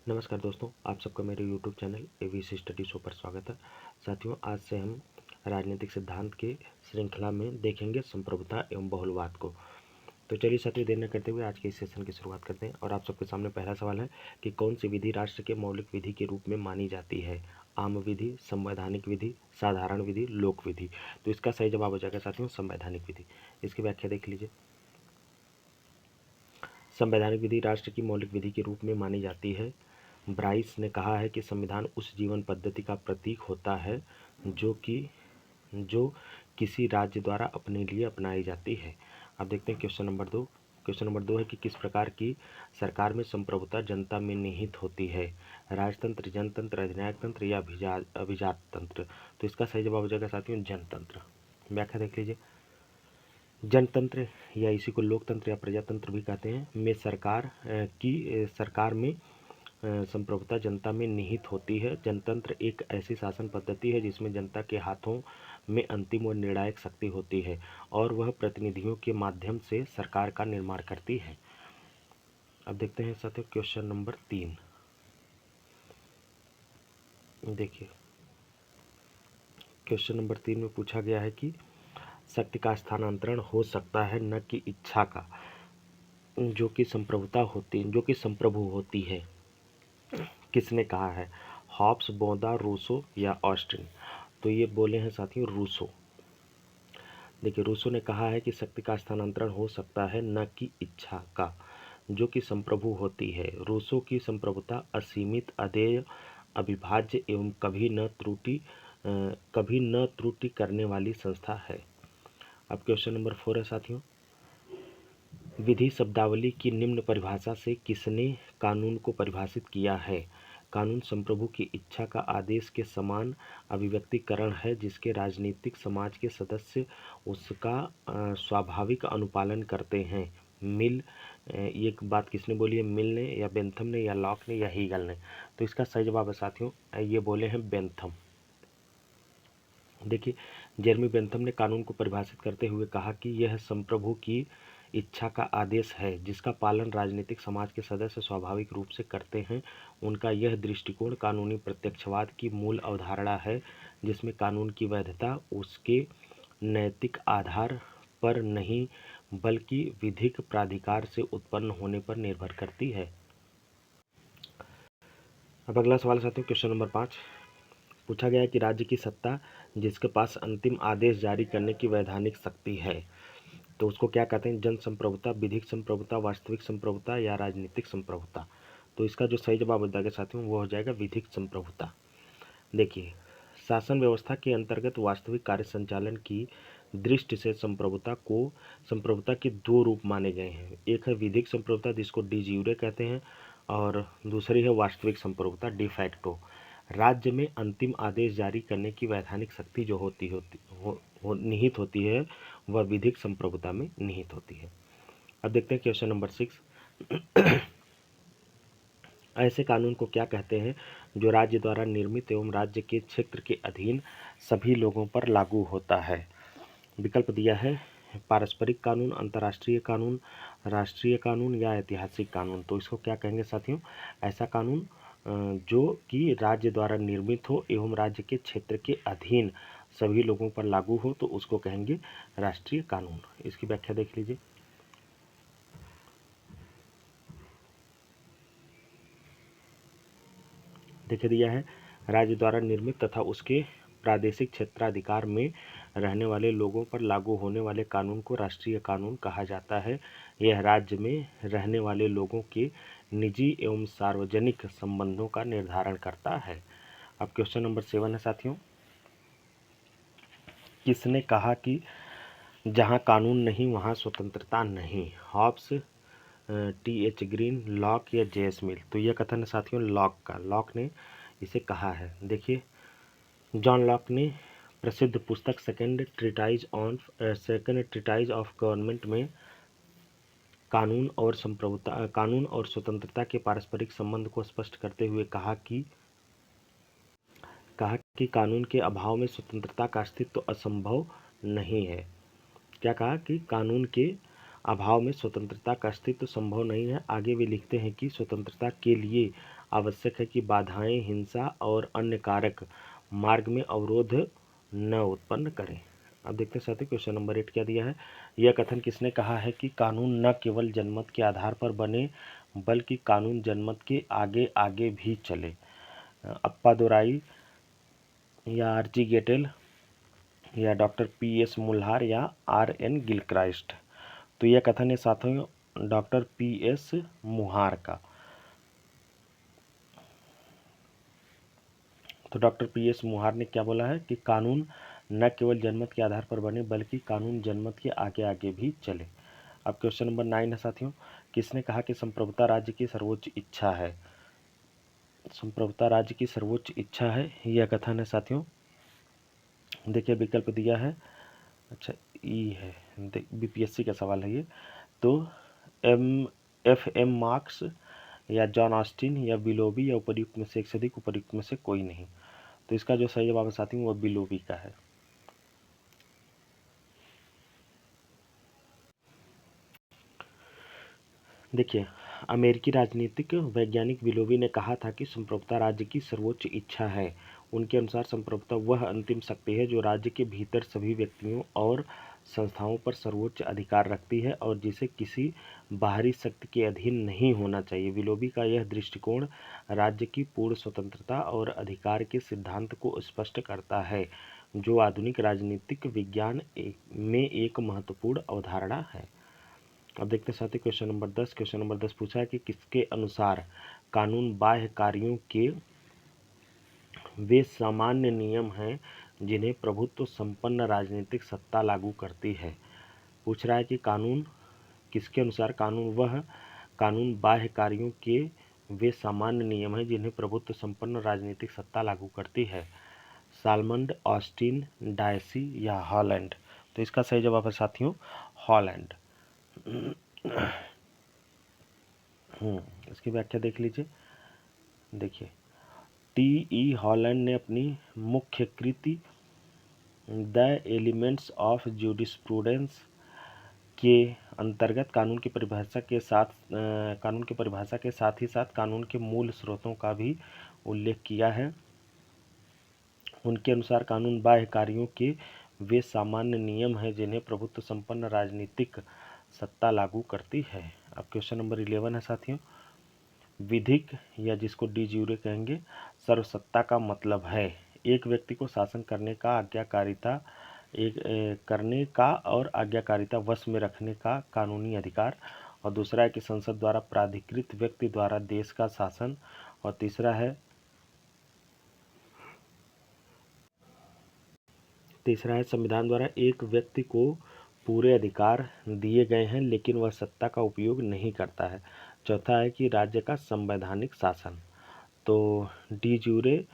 नमस्कार दोस्तों, आप सबका मेरे YouTube channel AVC study show पर स्वागत है। साथियों, आज से हम राजनीतिक सिद्धांत के श्रृंखला में देखेंगे संप्रभुता एवं बहुलवाद को। तो चलिए साथियों, देर न करते हुए आज के इस सेशन की शुरुआत करते हैं। और आप सबके सामने पहला सवाल है कि कौन सी विधि राष्ट्र के मौलिक विधि के रूप में मानी जाती है? आम विधि, संवैधानिक विधि, साधारण विधि, लोक विधि। तो इसका सही जवाब हो जाएगा साथियों संवैधानिक विधि। इसकी व्याख्या देख लीजिए। संवैधानिक विधि राष्ट्र की मौलिक विधि के रूप में मानी जाती है। ब्राइस ने कहा है कि संविधान उस जीवन पद्धति का प्रतीक होता है जो किसी राज्य द्वारा अपने लिए अपनाई जाती है। अब देखते हैं क्वेश्चन नंबर 2। क्वेश्चन नंबर 2 है कि किस प्रकार की सरकार में संप्रभुता जनता में निहित होती है? राजतंत्र, जनतंत्र, अधिनायक तंत्र या अभिजात तंत्र। तो इसका सही जवाब हो जाएगा साथियों जनतंत्र। व्याख्या देख लीजिए। जनतंत्र या इसी को लोकतंत्र या प्रजातंत्र भी कहते हैं में सरकार में संप्रभुता जनता में निहित होती है। जनतंत्र एक ऐसी शासन पद्धति है जिसमें जनता के हाथों में अंतिम और निर्णायक शक्ति होती है और वह प्रतिनिधियों के माध्यम से सरकार का निर्माण करती है। अब देखते हैं साथियों क्वेश्चन नंबर 3। देखिए, क्वेश्चन नंबर 3 में पूछा गया है कि शक्ति का स्थानांतरण हो सकता है न कि इच्छा का, जो कि संप्रभु होती है। किसने कहा है? हॉब्स, बोदा, रूसो या ऑस्टिन। तो ये बोले हैं साथियों रूसो। देखिए, रूसो ने कहा है कि शक्ति का स्थानांतरण हो सकता है न कि इच्छा का, जो कि संप्रभु होती है। रूसो की संप्रभुता असीमित, अदेय, अविभाज्य एवं कभी न त्रुटि करने वाली संस्था है। अब क्वेश्चन नंबर 4 है साथियों। विधि शब्दावली की निम्न परिभाषा से किसने कानून को परिभाषित किया है? कानून संप्रभु की इच्छा का आदेश के समान अभिव्यक्तिकरण है जिसके राजनीतिक समाज के सदस्य उसका स्वाभाविक अनुपालन करते हैं। ये बात किसने बोली है? मिल ने या बेंथम ने या लॉक ने या हीगल ने। तो इसका सही जवाब है साथियों, ये बोले हैं बेंथम। देखिए, जेरमी बेंथम ने कानून को परिभाषित करते हुए कहा कि यह संप्रभु की इच्छा का आदेश है जिसका पालन राजनीतिक समाज के सदस्य स्वाभाविक रूप से करते हैं। उनका यह दृष्टिकोण कानूनी प्रत्यक्षवाद की मूल अवधारणा है जिसमें कानून की वैधता उसके नैतिक आधार पर नहीं बल्कि विधिक प्राधिकार से उत्पन्न होने पर निर्भर करती है। अब अगला सवाल साथियों क्वेश्चन नंबर 5। पूछा गया है कि राज्य की सत्ता जिसके पास अंतिम आदेश जारी करने की वैधानिक शक्ति है, तो उसको क्या कहते हैं? जन संप्रभुता, विधिक संप्रभुता, वास्तविक संप्रभुता या राजनीतिक संप्रभुता। तो इसका जो सही जवाब हो जाएगा साथियों वो हो जाएगा विधिक संप्रभुता। देखिए, शासन व्यवस्था के अंतर्गत वास्तविक कार्य संचालन की दृष्टि से संप्रभुता के दो रूप माने गए हैं। एक है विधिक संप्रभुता जिसको डी ज्यूरे कहते हैं और दूसरी है वास्तविक संप्रभुता डी फैक्टो। राज्य में अंतिम आदेश जारी करने की वैधानिक शक्ति जो निहित होती है वह विधिक संप्रभुता में निहित होती है। अब देखते हैं क्वेश्चन नंबर 6। ऐसे कानून को क्या कहते हैं जो राज्य द्वारा निर्मित एवं राज्य के क्षेत्र के अधीन सभी लोगों पर लागू होता है? विकल्प दिया है पारस्परिक कानून, अंतर्राष्ट्रीय कानून, राष्ट्रीय कानून या ऐतिहासिक कानून। तो इसको क्या कहेंगे साथियों? ऐसा कानून जो कि राज्य द्वारा निर्मित हो एवं राज्य के क्षेत्र के अधीन सभी लोगों पर लागू हो तो उसको कहेंगे राष्ट्रीय कानून। इसकी व्याख्या देख लीजिए। देख दिया है राज्य द्वारा निर्मित तथा उसके प्रादेशिक क्षेत्राधिकार में रहने वाले लोगों पर लागू होने वाले कानून को राष्ट्रीय कानून कहा जाता है। यह राज्य में रहने वाले लोगों के निजी एवं सार्वजनिक संबंधों का निर्धारण करता है। अब क्वेश्चन नंबर 7 है साथियों। किसने कहा कि जहां कानून नहीं वहां स्वतंत्रता नहीं? Hobbes, T H. ग्रीन, लॉक या जे.एस. मिल। तो यह कथन है साथियों लॉक का। लॉक ने इसे कहा है। देखिए, जॉन लॉक ने प्रसिद्ध पुस्तक सेकंड ट्रीटाइज ऑफ गवर्नमेंट में कानून और स्वतंत्रता के पारस्परिक संबंध को स्पष्ट करते हुए कहा कि कानून के अभाव में स्वतंत्रता का अस्तित्व असंभव नहीं है। क्या कहा? कि कानून के अभाव में स्वतंत्रता का अस्तित्व संभव नहीं है। आगे वे लिखते हैं कि स्वतंत्रता के लिए आवश्यक है कि बाधाएं, हिंसा और अन्य कारक मार्ग में अवरोध न उत्पन्न करें। अब देखते हैं साथियों क्वेश्चन नंबर 8 क्या दिया है। यह कथन किसने कहा है कि कानून न केवल जनमत के आधार पर बने बल्कि कानून जनमत के आगे आगे भी चले। अप्पादुराई या आरजी गेटेल या डॉक्टर पी.एस. मुल्हार या आर.एन. गिलक्राइस्ट। तो यह कथन है साथियों डॉक्टर पी.एस. मुहार का। तो डॉक्टर पी.एस. मुहार ने क्या बोला है कि कानून न केवल जनमत के आधार पर बने बल्कि कानून जनमत के आगे आगे भी चले। अब क्वेश्चन नंबर 9 है साथियों, किसने कहा कि संप्रभुता राज्य की सर्वोच्च इच्छा है। संप्रभुता राज्य की सर्वोच्च इच्छा है, यह कथन है साथियों, देखिए विकल्प दिया है, अच्छा ई है, बीपीएससी का सवाल है ये। तो एफ.एम. मार्क्स या जॉन ऑस्टिन या बिलोबी या उपर्युक्त में से एक से अधिक, उपर्युक्त में से कोई नहीं। तो इसका जो सही जवाब है साथियों वो बिलोबी का है। देखिए अमेरिकी राजनीतिक वैज्ञानिक बिलोबी ने कहा था कि संप्रभुता राज्य की सर्वोच्च इच्छा है। उनके अनुसार संप्रभुता वह अंतिम शक्ति है जो राज्य के भीतर सभी व्यक्तियों और संस्थाओं पर सर्वोच्च अधिकार रखती है और जिसे किसी बाहरी शक्ति के अधीन नहीं होना चाहिए। बिलोबी का यह दृष्टिकोण राज्य की पूर्ण स्वतंत्रता और अधिकार के सिद्धांत को स्पष्ट करता है, जो आधुनिक राजनीतिक विज्ञान में एक महत्वपूर्ण अवधारणा है। अब देखते हैं साथी क्वेश्चन नंबर 10। क्वेश्चन नंबर 10 पूछा है कि किसके अनुसार कानून बाह्य कार्यों के वे सामान्य नियम हैं जिन्हें प्रभुत्व संपन्न राजनीतिक सत्ता लागू करती है। पूछ रहा है कि कानून किसके अनुसार कानून बाह्य कार्यों के वे सामान्य नियम हैं जिन्हें प्रभुत्व संपन्न राजनीतिक सत्ता लागू करती है। सालमंड, ऑस्टिन, डायसी या हॉलैंड। तो इसका सही जवाब है साथियों हॉलैंड। इसकी व्याख्या देख लीजिए। देखिए टी.ई. हॉलैंड ने अपनी मुख्य कृति द एलिमेंट्स ऑफ जूरिस्प्रूडेंस के अंतर्गत कानून की परिभाषा के साथ ही साथ कानून के मूल स्रोतों का भी उल्लेख किया है। उनके अनुसार कानून बाह्य कार्यों के वे सामान्य नियम हैं जिन्हें प्रभुत्व संपन्न राजनीतिक सत्ता लागू करती है। अब क्वेश्चन नंबर 11 है साथियों, विधिक या जिसको डी ज्यूरे कहेंगे सर्वसत्ता का मतलब है एक व्यक्ति को शासन करने का और आज्ञाकारिता वश में रखने का कानूनी अधिकार, और दूसरा है कि संसद द्वारा प्राधिकृत व्यक्ति द्वारा देश का शासन, और तीसरा है संविधान द्वारा एक व्यक्ति को पूरे अधिकार दिए गए हैं लेकिन वह सत्ता का उपयोग नहीं करता है। चौथा है कि राज्य का संवैधानिक शासन। तो डी ज्यूरे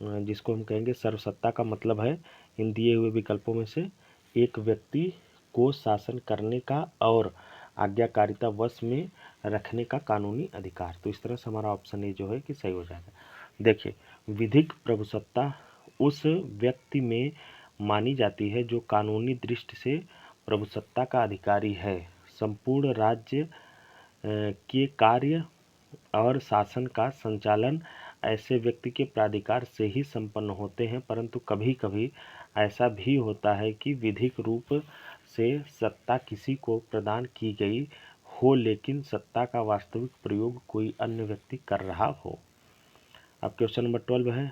जिसको हम कहेंगे सर्वसत्ता का मतलब है इन दिए हुए विकल्पों में से एक व्यक्ति को शासन करने का और आज्ञाकारिता वश में रखने का कानूनी अधिकार। तो इस तरह से हमारा ऑप्शन ए जो है कि सही हो जाएगा। देखिए विधिक प्रभुसत्ता उस व्यक्ति में मानी जाती है जो कानूनी दृष्टि से प्रभुसत्ता का अधिकारी है। संपूर्ण राज्य के कार्य और शासन का संचालन ऐसे व्यक्ति के प्राधिकार से ही संपन्न होते हैं, परंतु कभी-कभी ऐसा भी होता है कि विधिक रूप से सत्ता किसी को प्रदान की गई हो लेकिन सत्ता का वास्तविक प्रयोग कोई अन्य व्यक्ति कर रहा हो। अब क्वेश्चन नंबर 12 है,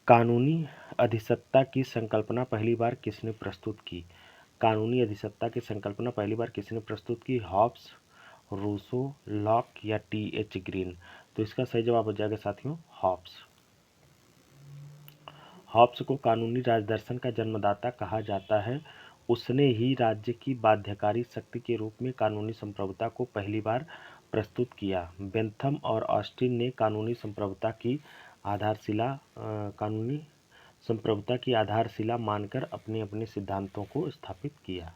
कानूनी अधिसत्ता की संकल्पना पहली बार किसने प्रस्तुत की। कानूनी अधिसत्ता की संकल्पना पहली बार किसने प्रस्तुत की, हॉब्स, रूसो, लॉक या टी.एच. ग्रीन। तो इसका सही जवाब हो जाएगा साथियों हॉब्स। हॉब्स को कानूनी राजदर्शन का जन्मदाता कहा जाता है। उसने ही राज्य की बाध्यकारी शक्ति के रूप में कानूनी संप्रभुता को पहली बार प्रस्तुत किया। बेंथम और ऑस्टिन ने कानूनी संप्रभुता की आधारशिला मानकर अपने अपने सिद्धांतों को स्थापित किया।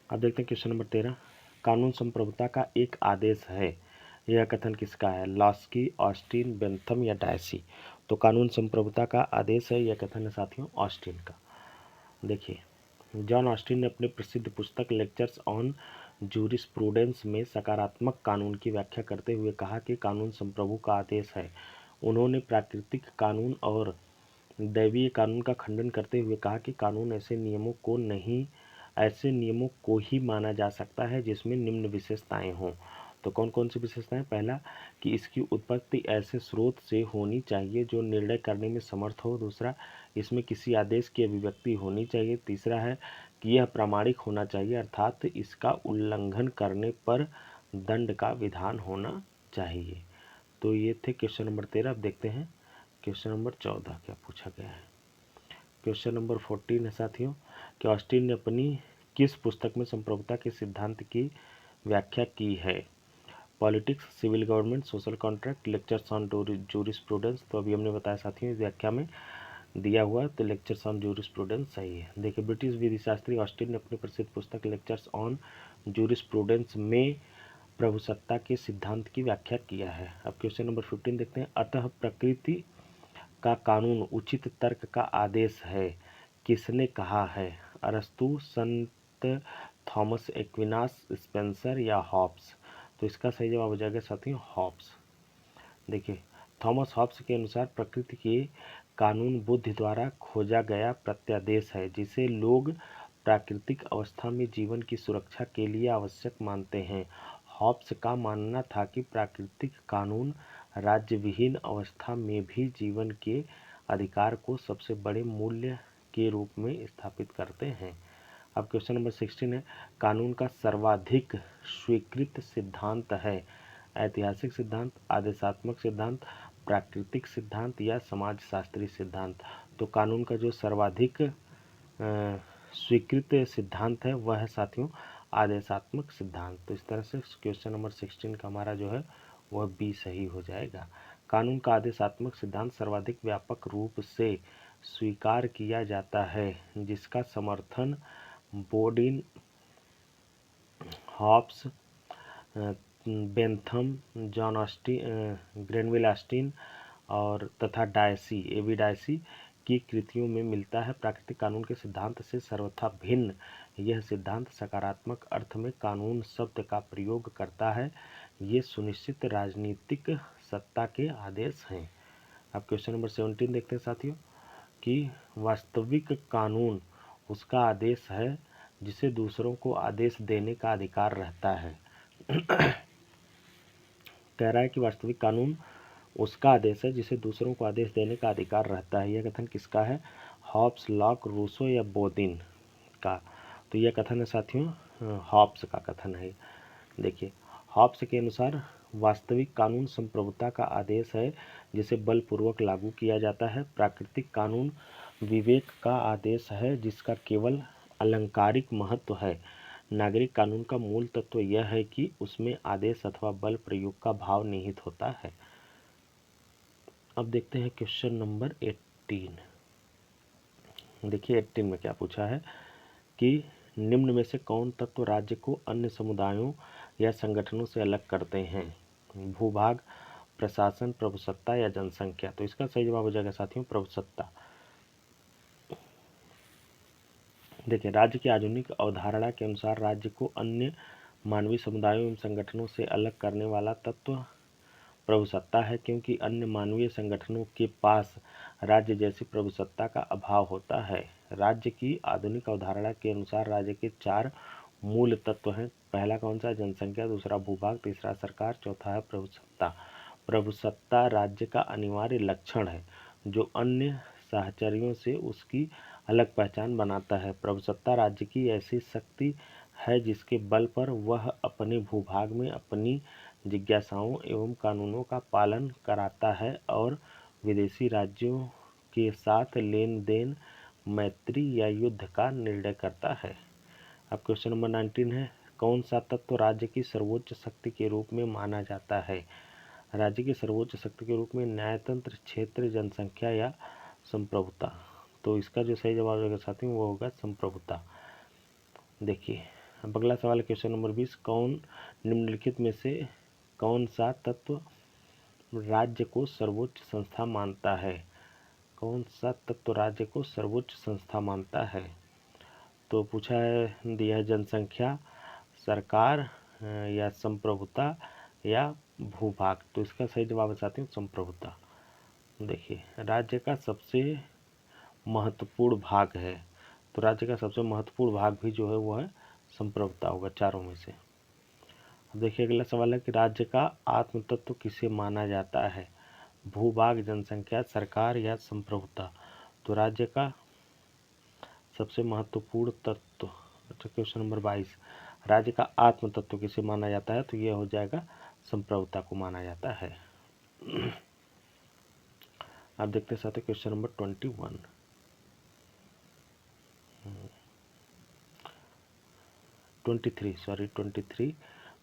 अब देखते हैं क्वेश्चन नंबर 13, कानून संप्रभुता का एक आदेश है, यह कथन किसका है, लॉस्की, ऑस्टिन, बेंथम या डायसी। तो कानून संप्रभुता का आदेश है, यह कथन है साथियों ऑस्टिन का। देखिए जॉन ऑस्टिन ने अपने प्रसिद्ध पुस्तक लेक्चर्स ऑन जूरिस्प्रूडेंस में सकारात्मक कानून की व्याख्या करते हुए कहा कि कानून संप्रभु का आदेश है। उन्होंने प्राकृतिक कानून और दैवीय कानून का खंडन करते हुए कहा कि कानून ऐसे नियमों को ही माना जा सकता है जिसमें निम्न विशेषताएं हों। तो कौन कौन सी विशेषताएं? पहला, कि इसकी उत्पत्ति ऐसे स्रोत से होनी चाहिए जो निर्णय करने में समर्थ हो। दूसरा, इसमें किसी आदेश की अभिव्यक्ति होनी चाहिए। तीसरा है कि यह प्रामाणिक होना चाहिए, अर्थात इसका उल्लंघन करने पर दंड का विधान होना चाहिए। तो ये थे क्वेश्चन नंबर 13। अब देखते हैं क्वेश्चन नंबर 14 क्या पूछा गया है। क्वेश्चन नंबर 14 है साथियों कि ऑस्टिन ने अपनी किस पुस्तक में संप्रभुता के सिद्धांत की व्याख्या की है? Politics, civil government, social contract, lectures on jurisprudence. तो अभी हमने बताया साथियों इस व्याख्या में दिया हुआ, तो लेक्चर्स ऑन जूरिस्प्रूडेंस सही है। देखिए, ब्रिटिश विधिशास्त्री ऑस्टिन ने अपनी प्रसिद्ध पुस्तक लेक्चर्स ऑन जूरिस्प्रूडेंस में प्रभुसत्ता के सिद्धांत की व्याख्या किया है। अब क्वेश्चन नंबर 15 देखते हैं। अतः प्रकृति का कानून उचित तर्क का आदेश है, किसने कहा है? अरस्तु, संत थॉमस एक्विनास, स्पेंसर या हॉब्स? तो इसका सही जवाब हो जाएगा साथियों हॉब्स। देखिए, थॉमस हॉब्स के अनुसार प्रकृति के कानून बुद्धि द्वारा खोजा गया प्रत्यादेश है जिसे लोग प्राकृतिक अवस्था में जीवन की सुरक्षा के लिए आवश्यक मानते हैं। हॉब्स का मानना था कि प्राकृतिक कानून राज्य विहीन अवस्था में भी जीवन के अधिकार को सबसे बड़े मूल्य के रूप में स्थापित करते हैं। अब क्वेश्चन नंबर 16 है। कानून का सर्वाधिक स्वीकृत सिद्धांत है? ऐतिहासिक सिद्धांत, आदेशात्मक सिद्धांत, प्राकृतिक सिद्धांत या समाजशास्त्री सिद्धांत? तो कानून का जो सर्वाधिक स्वीकृत सिद्धांत है वह है साथियों आदेशात्मक सिद्धांत। तो इस तरह से क्वेश्चन नंबर 16 का हमारा जो है वह बी सही हो जाएगा। कानून का आदेशात्मक सिद्धांत सर्वाधिक व्यापक रूप से स्वीकार किया जाता है जिसका समर्थन Bodin, Hobbes, Bentham, John Austin, Grenville Austin और तथा डायसी, एबी डायसी की कृतियों में मिलता है। प्राकृतिक कानून के सिद्धांत से सर्वथा भिन्न यह सिद्धांत सकारात्मक अर्थ में कानून शब्द का प्रयोग करता है। ये सुनिश्चित राजनीतिक सत्ता के आदेश हैं। अब क्वेश्चन नंबर 17 देखते हैं साथियों कि वास्तविक कानून उसका आदेश है जिसे दूसरों को आदेश देने का अधिकार रहता है। कह रहा है कि वास्तविक कानून उसका आदेश है जिसे दूसरों को आदेश देने का अधिकार रहता है। यह कथन किसका है? हॉब्स, लॉक, रूसो या बोदिन का? तो यह कथन है साथियों हॉब्स का कथन है। देखिए, हॉब्स के अनुसार वास्तविक कानून संप्रभुता का आदेश है जिसे बलपूर्वक लागू किया जाता है। प्राकृतिक कानून विवेक का आदेश है जिसका केवल अलंकारिक महत्व है। नागरिक कानून का मूल तत्व यह है कि उसमें आदेश अथवा बल प्रयोग का भाव निहित होता है। अब देखते हैं क्वेश्चन नंबर 18। देखिए 18 में क्या पूछा है कि निम्न में से कौन तत्व राज्य को अन्य समुदायों या संगठनों से अलग करते हैं? भूभाग, प्रशासन, प्रभुसत्ता या जनसंख्या? तो इसका सही जवाब हो जाएगा साथियों प्रभुसत्ता। देखिए, राज्य की आधुनिक अवधारणा के अनुसार राज्य को अन्य मानवीय समुदायों एवं संगठनों से अलग करने वाला तत्व प्रभुसत्ता है, क्योंकि अन्य मानवीय संगठनों के पास राज्य जैसी प्रभुसत्ता का अभाव होता है। राज्य की आधुनिक अवधारणा के अनुसार राज्य के 4 मूल तत्व हैं। पहला कौन सा? जनसंख्या, दूसरा भूभाग, तीसरा सरकार, चौथा है प्रभुसत्ता। प्रभुसत्ता राज्य का अनिवार्य लक्षण है जो अन्य साहचर्यों से उसकी अलग पहचान बनाता है। प्रभुसत्ता राज्य की ऐसी शक्ति है जिसके बल पर वह अपने भूभाग में अपनी जिज्ञासाओं एवं कानूनों का पालन कराता है और विदेशी राज्यों के साथ लेन देन, मैत्री या युद्ध का निर्णय करता है। अब क्वेश्चन नंबर 19 है। कौन सा तत्व राज्य की सर्वोच्च शक्ति के रूप में माना जाता है? राज्य की सर्वोच्च शक्ति के रूप में न्यायतंत्र, क्षेत्र, जनसंख्या या संप्रभुता? तो इसका जो सही जवाब होगा साथियों वो होगा संप्रभुता। देखिए, अब अगला सवाल क्वेश्चन नंबर 20। कौन निम्नलिखित में से कौन सा तत्व राज्य को सर्वोच्च संस्था मानता है? कौन सा तत्व राज्य को सर्वोच्च संस्था मानता है? तो पूछा है, दिया है जनसंख्या, सरकार या संप्रभुता या भूभाग। तो इसका सही जवाब है साथियों संप्रभुता। देखिए राज्य का सबसे महत्वपूर्ण भाग है, तो राज्य का सबसे महत्वपूर्ण भाग भी जो है वो है संप्रभुता होगा चारों में से। देखिए अगला सवाल है कि राज्य का आत्म तत्व किसे माना जाता है, भूभाग, जनसंख्या, सरकार या संप्रभुता। तो राज्य का सबसे महत्वपूर्ण तत्व, अच्छा क्वेश्चन नंबर 22, राज्य का आत्म तत्व किसे माना जाता है, तो यह हो जाएगा संप्रभुता को माना जाता है। अब देखते हैं साथ क्वेश्चन नंबर 21, ट्वेंटी थ्री।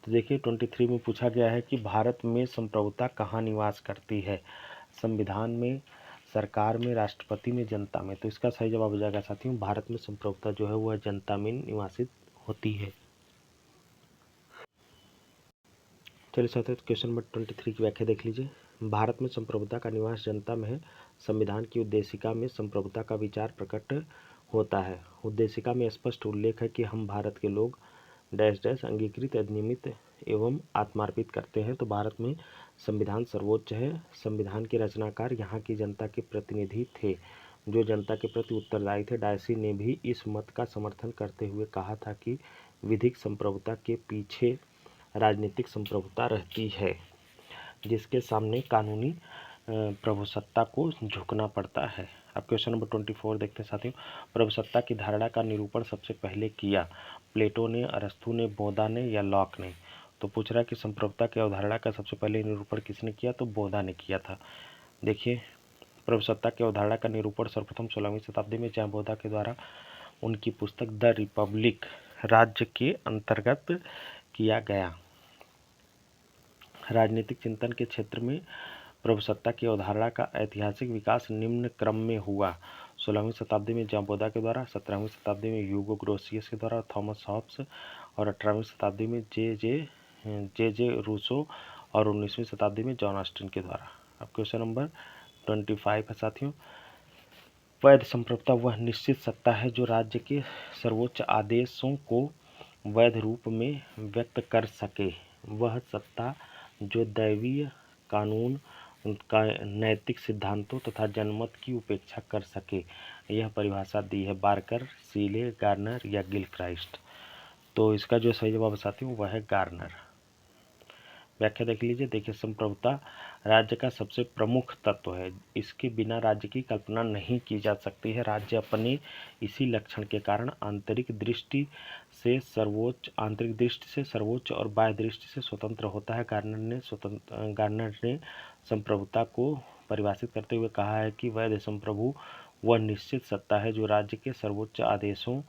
तो देखिए 23 में पूछा गया है कि भारत में संप्रभुता कहाँ निवास करती है, संविधान में, सरकार में, राष्ट्रपति में, जनता में। तो इसका सही जवाब हो जाएगा साथियों भारत में संप्रभुता जो है वह जनता में निवासित होती है। चलिए साथियों क्वेश्चन नंबर 23 की व्याख्या देख लीजिए। भारत में संप्रभुता का निवास जनता में है। संविधान की उद्देशिका में संप्रभुता का विचार प्रकट होता है। उद्देशिका में स्पष्ट उल्लेख है कि हम भारत के लोग डैश डैश अंगीकृत, अधिनियमित एवं आत्मार्पित करते हैं। तो भारत में संविधान सर्वोच्च है। संविधान के रचनाकार यहाँ की जनता के प्रतिनिधि थे, जो जनता के प्रति उत्तरदायी थे। डायसी ने भी इस मत का समर्थन करते हुए कहा था कि विधिक संप्रभुता के पीछे राजनीतिक संप्रभुता रहती है, जिसके सामने कानूनी प्रभुसत्ता को झुकना पड़ता है। अब क्वेश्चन नंबर 24 देखते हैं साथियों। प्रभुसत्ता की धारणा का निरूपण सबसे पहले किया प्लेटो ने, अरस्तु ने, बोधा ने या लॉक ने। तो पूछ रहा है कि संप्रभुता की अवधारणा का सबसे पहले निरूपण किसने किया, तो बोधा ने किया था। देखिए प्रभुसत्ता की अवधारणा का निरूपण सर्वप्रथम 16वीं शताब्दी में जहाँ बोधा के द्वारा उनकी पुस्तक द रिपब्लिक राज्य के अंतर्गत किया गया। राजनीतिक चिंतन के क्षेत्र में प्रभुसत्ता की अवधारणा का ऐतिहासिक विकास निम्न क्रम में हुआ। 16वीं शताब्दी में जॉन बोधा के द्वारा, 17वीं शताब्दी में ह्यूगो ग्रोसियस के द्वारा, थॉमस हॉब्स, और 18वीं शताब्दी में जे जे रूसो, और 19वीं शताब्दी में जॉन ऑस्टिन के द्वारा। अब क्वेश्चन नंबर 25 है साथियों। वैध संप्रभुता वह निश्चित सत्ता है जो राज्य के सर्वोच्च आदेशों को वैध रूप में व्यक्त कर सके। वह सत्ता जो दैवीय कानून का नैतिक सिद्धांतों तथा जनमत की उपेक्षा कर सके। यह परिभाषा दी है बार्कर, सीले, गार्नर या गिलक्राइस्ट। तो इसका जो सही जवाब साथियों वह है गार्नर। व्याख्या देख लीजिए। देखिए संप्रभुता राज्य का सबसे प्रमुख तत्व है। इसके बिना राज्य की कल्पना नहीं की जा सकती है। राज्य अपने इसी लक्षण के कारण आंतरिक दृष्टि से सर्वोच्च और बाह्य दृष्टि से स्वतंत्र होता है। गार्नर ने संप्रभुता को परिभाषित करते हुए कहा है कि वैध संप्रभु वह निश्चित सत्ता है जो राज्य के सर्वोच्च आदेशों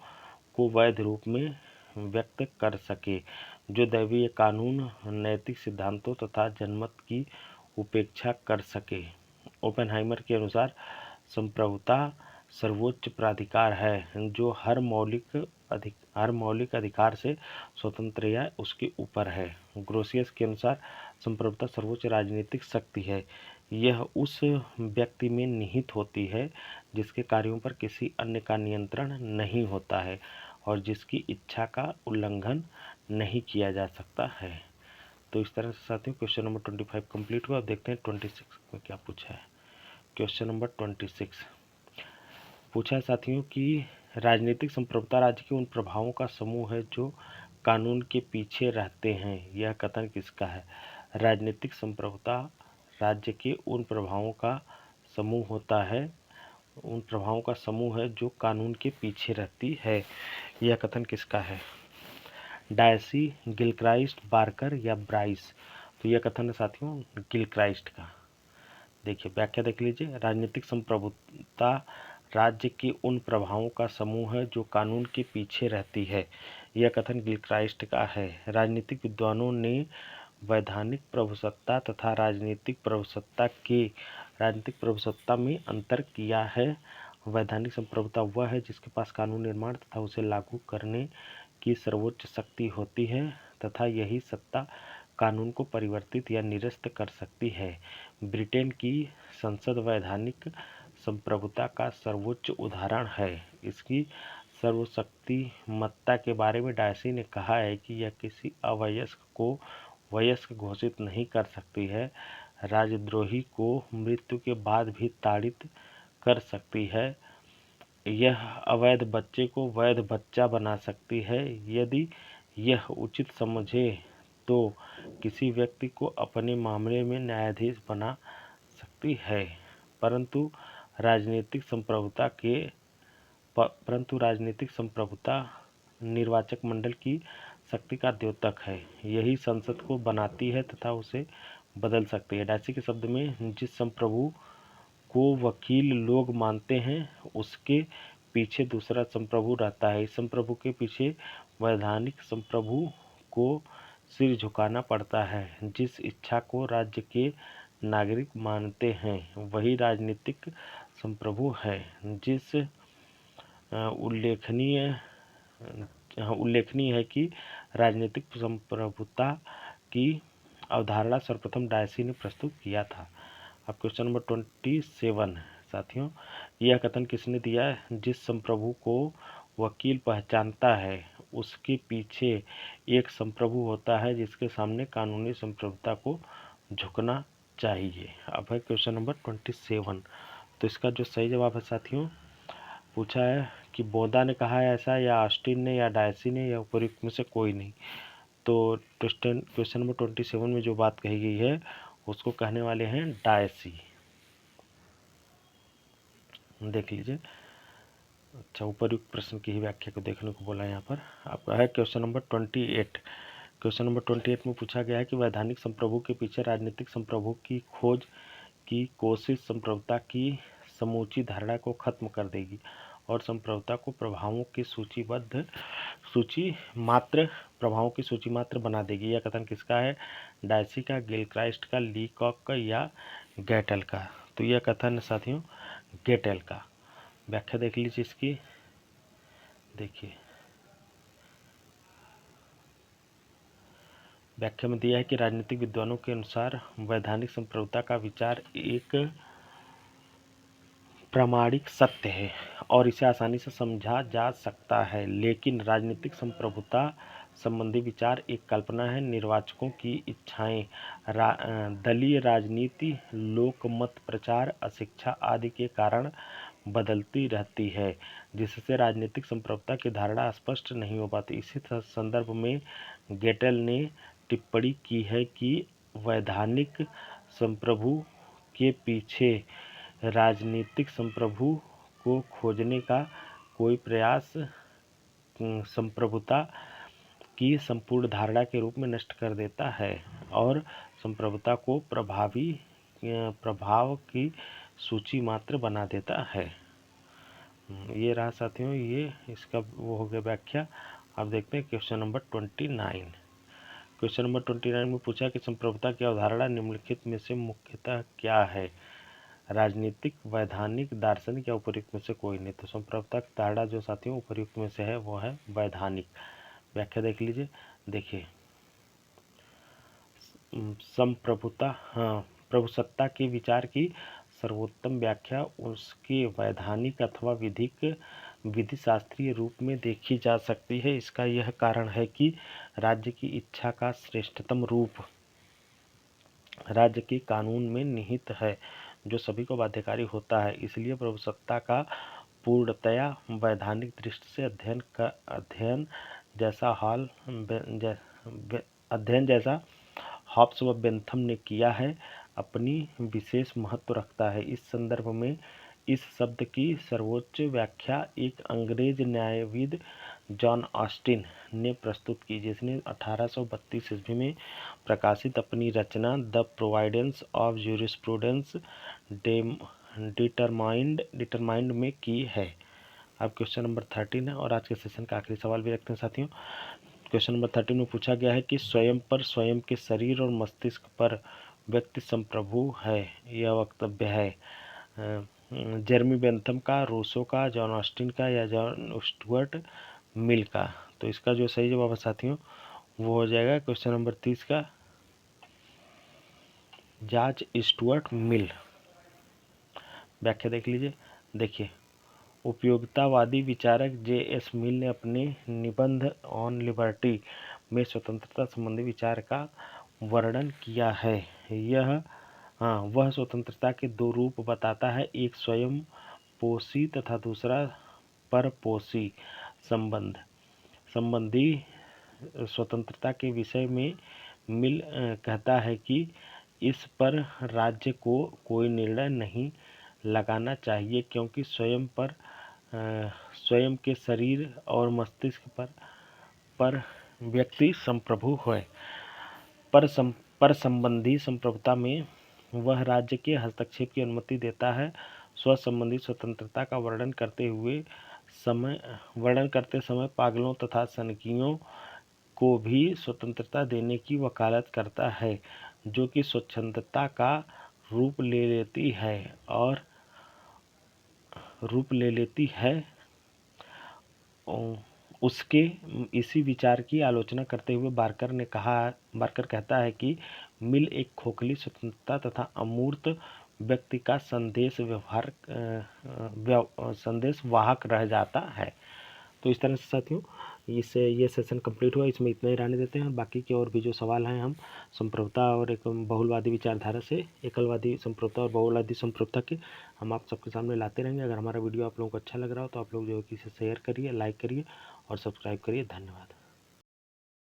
को वैध रूप में व्यक्त कर सके, जो दैवीय कानून, नैतिक सिद्धांतों तथा जनमत की उपेक्षा कर सके। ओपेनहाइमर के अनुसार संप्रभुता सर्वोच्च प्राधिकार है जो हर मौलिक अधिकार से स्वतंत्र या उसके ऊपर है। ग्रोसियस के अनुसार संप्रभुता सर्वोच्च राजनीतिक शक्ति है। यह उस व्यक्ति में निहित होती है जिसके कार्यों पर किसी अन्य का नियंत्रण नहीं होता है और जिसकी इच्छा का उल्लंघन नहीं किया जा सकता है। तो इस तरह से साथियों क्वेश्चन नंबर 25 कंप्लीट हुआ। अब देखते हैं 26 में क्या पूछा है। क्वेश्चन नंबर 26 पूछा है साथियों कि राजनीतिक संप्रभुता राज्य के उन प्रभावों का समूह है जो कानून के पीछे रहते हैं। यह कथन किसका है? राजनीतिक संप्रभुता राज्य के उन प्रभावों का समूह होता है, उन प्रभावों का समूह है जो कानून के पीछे रहती है। यह कथन किसका है? डायसी, गिलक्राइस्ट, बार्कर या ब्राइस। तो यह कथन है साथियों गिलक्राइस्ट का। देखिए व्याख्या देख लीजिए। राजनीतिक संप्रभुता राज्य के उन प्रभावों का समूह है जो कानून के पीछे रहती है। यह कथन गिलक्राइस्ट का है। राजनीतिक विद्वानों ने वैधानिक प्रभुसत्ता तथा राजनीतिक प्रभुसत्ता में अंतर किया है। वैधानिक संप्रभुता वह है जिसके पास कानून निर्माण तथा उसे लागू करने की सर्वोच्च शक्ति होती है तथा यही सत्ता कानून को परिवर्तित या निरस्त कर सकती है। ब्रिटेन की संसद वैधानिक संप्रभुता का सर्वोच्च उदाहरण है। इसकी सर्वशक्तिमत्ता के बारे में डायसी ने कहा है कि यह किसी अवयस्क को वयस्क घोषित नहीं कर सकती है, राजद्रोही को मृत्यु के बाद भी ताड़ित कर सकती है, यह अवैध बच्चे को वैध बच्चा बना सकती है, यदि यह उचित समझे तो किसी व्यक्ति को अपने मामले में न्यायाधीश बना सकती है, परंतु राजनीतिक संप्रभुता निर्वाचक मंडल की शक्ति का द्योतक है, यही संसद को बनाती है तथा उसे बदल सकती है। डायसी के शब्द में जिस संप्रभु को वकील लोग मानते हैं उसके पीछे दूसरा संप्रभु रहता है, इस संप्रभु के पीछे वैधानिक संप्रभु को सिर झुकाना पड़ता है, जिस इच्छा को राज्य के नागरिक मानते हैं वही राजनीतिक संप्रभु है। जिस उल्लेखनीय है कि राजनीतिक संप्रभुता की अवधारणा सर्वप्रथम डायसी ने प्रस्तुत किया था। अब क्वेश्चन नंबर 27 साथियों, यह कथन किसने दिया है? जिस संप्रभु को वकील पहचानता है उसके पीछे एक संप्रभु होता है जिसके सामने कानूनी संप्रभुता को झुकना चाहिए। अब है क्वेश्चन नंबर 27, तो इसका जो सही जवाब है साथियों, पूछा है कि बोदा ने कहा है ऐसा, या ऑस्टिन ने, या डायसी ने, या उपयुक्त में से कोई नहीं। तो क्वेश्चन नंबर 27 में जो बात कही गई है उसको कहने वाले हैं डायसी। देख लीजिए। अच्छा, उपयुक्त प्रश्न की ही व्याख्या को देखने को बोला यहाँ पर। आपका है क्वेश्चन नंबर 28। क्वेश्चन नंबर 28 में पूछा गया है कि वैधानिक संप्रभु के पीछे राजनीतिक संप्रभु की खोज की कोशिश संप्रभुता की समूची धारणा को खत्म कर देगी और संप्रभुता को प्रभावों की सूची मात्र बना देगी। यह कथन किसका है? डायसी का, गिलक्राइस्ट का, लीकॉक का या गैटल का? तो यह कथन साथियों गैटल का। व्याख्या देख लीजिए इसकी। देखिए, व्याख्या में दिया है कि राजनीतिक विद्वानों के अनुसार वैधानिक संप्रभुता का विचार एक प्रामाणिक सत्य है और इसे आसानी से समझा जा सकता है, लेकिन राजनीतिक संप्रभुता संबंधी विचार एक कल्पना है। निर्वाचकों की इच्छाएं, दलीय राजनीति, लोकमत प्रचार, अशिक्षा आदि के कारण बदलती रहती है, जिससे राजनीतिक संप्रभुता की धारणा स्पष्ट नहीं हो पाती। इसी संदर्भ में गेटल ने टिप्पणी की है कि वैधानिक संप्रभु के पीछे राजनीतिक संप्रभु को खोजने का कोई प्रयास संप्रभुता की संपूर्ण धारणा के रूप में नष्ट कर देता है और संप्रभुता को प्रभाव की सूची मात्र बना देता है। ये रहा साथियों, ये इसका वो हो गया व्याख्या। अब देखते हैं क्वेश्चन नंबर 29। क्वेश्चन नंबर 29 में पूछा कि संप्रभुता की अवधारणा निम्नलिखित में से मुख्यतः क्या है? राजनीतिक, वैधानिक, दार्शनिक या उपयुक्त में से कोई नहीं। तो संप्रभुता की धारणा जो साथियों उपयुक्त में से है वो है वैधानिक। व्याख्या देख लीजिए। देखिए, संप्रभुता प्रभुसत्ता के विचार की सर्वोत्तम व्याख्या उसके वैधानिक अथवा विधि शास्त्रीय रूप में देखी जा सकती है। इसका यह कारण है कि राज्य की इच्छा का श्रेष्ठतम रूप राज्य के कानून में निहित है, जो सभी को बाध्यकारी होता है। इसलिए प्रभुसत्ता का पूर्णतया वैधानिक दृष्टि से अध्ययन जैसा हॉब्स व बेंथम ने किया है, अपनी विशेष महत्व रखता है। इस संदर्भ में इस शब्द की सर्वोच्च व्याख्या एक अंग्रेज न्यायविद जॉन ऑस्टिन ने प्रस्तुत की, जिसने 1832 ईस्वी में प्रकाशित अपनी रचना the province of jurisprudence determined में की है। अब क्वेश्चन नंबर 13 है और आज के सेशन का आखिरी सवाल भी रखते हैं साथियों। क्वेश्चन नंबर 13 में पूछा गया है कि स्वयं पर, स्वयं के शरीर और मस्तिष्क पर व्यक्ति संप्रभु है। यह वक्तव्य है जेरेमी बेंथम का, रूसो का, जॉन ऑस्टिन का या जॉन स्टुअर्ट मिल का? तो इसका जो सही जवाब है साथियों वो हो जाएगा क्वेश्चन नंबर 30 का जॉर्ज स्टुअर्ट मिल। व्याख्या देख लीजिए। देखिए, उपयोगितावादी विचारक जे.एस. मिल ने अपने निबंध ऑन लिबर्टी में स्वतंत्रता संबंधी विचार का वर्णन किया है। वह स्वतंत्रता के दो रूप बताता है, एक स्वयं पोषी तथा दूसरा परपोषी संबंधी स्वतंत्रता के विषय में मिल कहता है कि इस पर राज्य को कोई निर्णय नहीं लगाना चाहिए, क्योंकि स्वयं के शरीर और मस्तिष्क पर व्यक्ति संप्रभु है। पर संबंधी संप्रभुता में वह राज्य के हस्तक्षेप की अनुमति देता है। स्व संबंधी स्वतंत्रता का वर्णन करते समय पागलों तथा सनकियों को भी स्वतंत्रता देने की वकालत करता है, जो कि स्वच्छंदता का रूप ले लेती है। उसके इसी विचार की आलोचना करते हुए बार्कर कहता है कि मिल एक खोखली स्वतंत्रता तथा अमूर्त व्यक्ति का संदेश वाहक रह जाता है। तो इस तरह से साथियों ये सेशन कंप्लीट हुआ। इसमें इतना ही रहने देते हैं। बाकी के और भी जो सवाल हैं हम संप्रभुता और एक बहुलवादी विचारधारा से एकलवादी संप्रभुता और बहुलवादी संप्रभुता के हम आप सबके सामने लाते रहेंगे। अगर हमारा वीडियो आप लोगों को अच्छा लग रहा हो तो आप लोग जो है कि इसे शेयर करिए, लाइक करिए और सब्सक्राइब करिए। धन्यवाद।